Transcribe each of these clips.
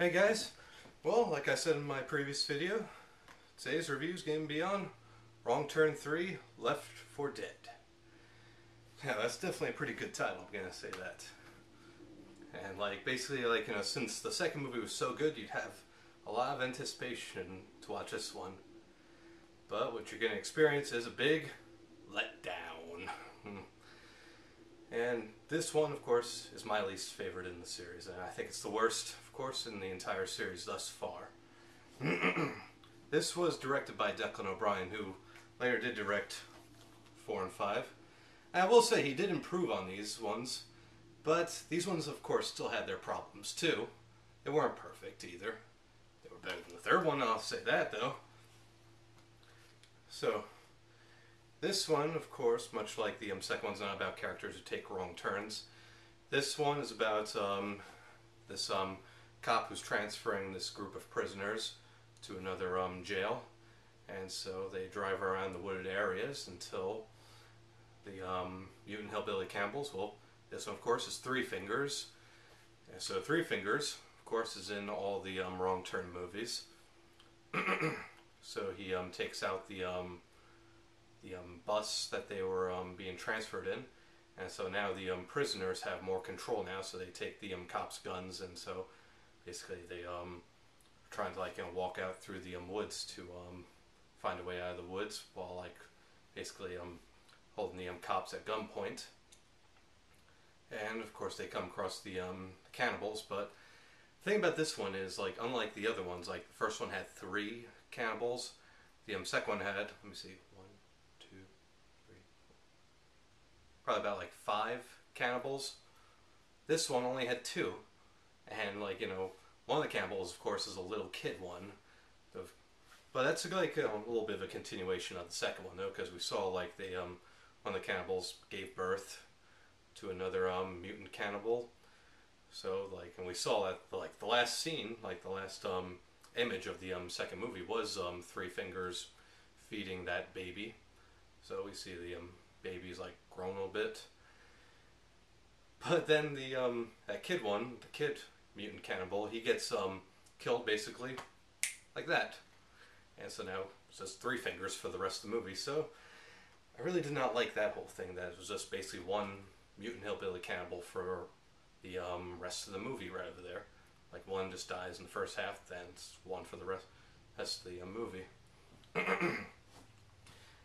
Hey guys, well, like I said in my previous video, today's review is going to be on Wrong Turn 3, Left 4 Dead. Yeah, that's definitely a pretty good title, I'm going to say that. And basically, since the second movie was so good, you'd have a lot of anticipation to watch this one. But what you're going to experience is a big letdown. And this one, of course, is my least favorite in the series, and I think it's the worst, of course, in the entire series thus far. This was directed by Declan O'Brien, who later did direct 4 and 5. And I will say he did improve on these ones, but these ones, of course, still had their problems, too. They weren't perfect, either. They were better than the third one, I'll say that, though. So, this one, of course, much like the second one's not about characters who take wrong turns. This one is about this cop who's transferring this group of prisoners to another jail. And so they drive around the wooded areas until the mutant hillbilly cannibals, well, this one, of course, is Three Fingers. And so Three Fingers, of course, is in all the Wrong Turn movies. So he takes out the bus that they were being transferred in, and so now the prisoners have more control now. So they take the cops' guns, and so basically they trying to walk out through the woods to find a way out of the woods while basically holding the cops at gunpoint. And of course they come across the cannibals. But the thing about this one is, unlike the other ones, the first one had 3 cannibals. The second one had, let me see, probably about 5 cannibals. This one only had 2, and one of the cannibals, of course, is a little kid one. But that's a little bit of a continuation of the second one, though, because we saw they one of the cannibals gave birth to another mutant cannibal. So and we saw that the last scene, the last image of the second movie was Three Fingers feeding that baby. So we see the baby's grown a little bit. But then that kid one, the kid mutant cannibal, he gets killed basically like that. And so now it's just Three Fingers for the rest of the movie. So I really did not like that whole thing, that it was just basically one mutant hillbilly cannibal for the rest of the movie right over there. One just dies in the first half, then it's one for the rest of the movie.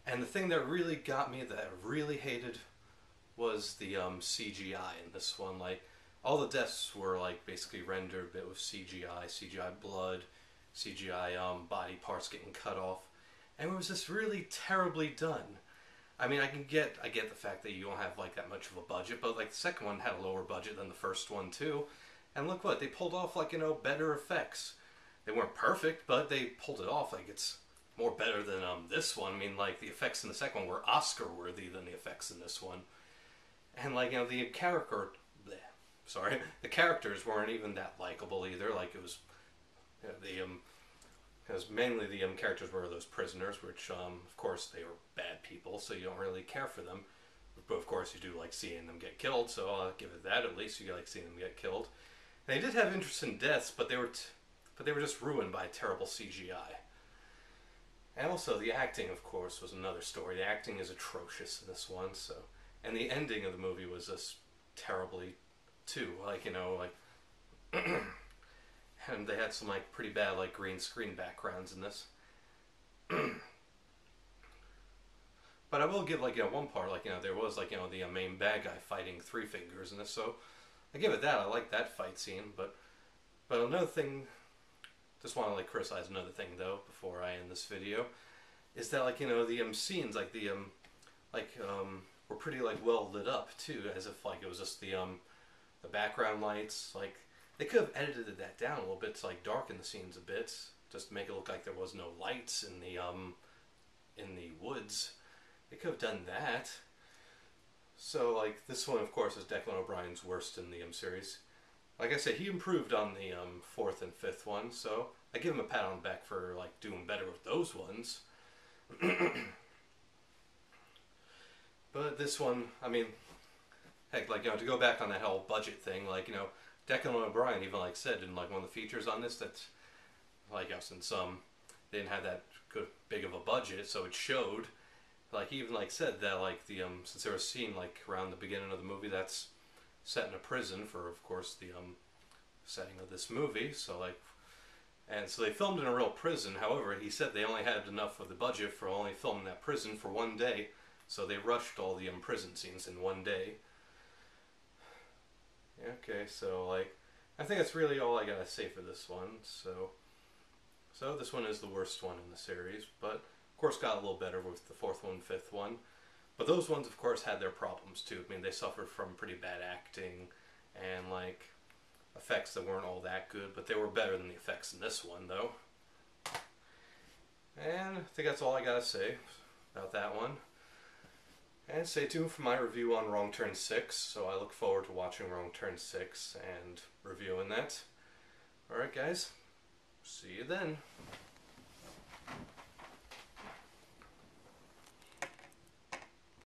And the thing that really got me, that I really hated, was the CGI in this one. All the deaths were basically rendered a bit with CGI blood, CGI body parts getting cut off, and it was just really terribly done. I mean, I get the fact that you don't have that much of a budget, but the second one had a lower budget than the first one too, and look what they pulled off, better effects. They weren't perfect, but they pulled it off. It's more better than this one. I mean, the effects in the second one were Oscar-worthy than the effects in this one. And the the characters weren't even that likable either. It was, because mainly the characters were those prisoners, which of course they were bad people, so you don't really care for them. But of course you do seeing them get killed, so I'll give it that. At least you seeing them get killed. And they did have interesting deaths, but they were just ruined by terrible CGI. And also, the acting, of course, was another story. The acting is atrocious in this one, so... And the ending of the movie was just terribly, too. And they had some, pretty bad, green screen backgrounds in this. But I will give, one part, there was, the main bad guy fighting Three Fingers in this, so... I give it that. I like that fight scene, but another thing... Just want to criticize another thing though before I end this video, is that the scenes were pretty well lit up too, as if it was just the background lights. They could have edited that down a little bit to darken the scenes a bit, just to make it look like there was no lights in the woods. They could have done that. So this one, of course, is Declan O'Brien's worst in the series. Like I said, he improved on the 4th and 5th one, so I give him a pat on the back for doing better with those ones. But this one, I mean, heck, to go back on that whole budget thing, Declan O'Brien even like said in like one of the features on this that like since they didn't have that good big of a budget, so it showed. Like he even like said that like the since there was a scene like around the beginning of the movie that's set in a prison for of course the setting of this movie. So like and so they filmed in a real prison. However, he said they only had enough of the budget for only filming that prison for one day, so they rushed all the prison scenes in one day. Okay, so like I think that's really all I gotta say for this one. So this one is the worst one in the series, but of course got a little better with the fourth one, fifth one. But those ones, of course, had their problems too. I mean, they suffered from pretty bad acting and like effects that weren't all that good, but they were better than the effects in this one, though. And I think that's all I gotta say about that one. And stay tuned for my review on Wrong Turn 6, so I look forward to watching Wrong Turn 6 and reviewing that. Alright guys, see you then.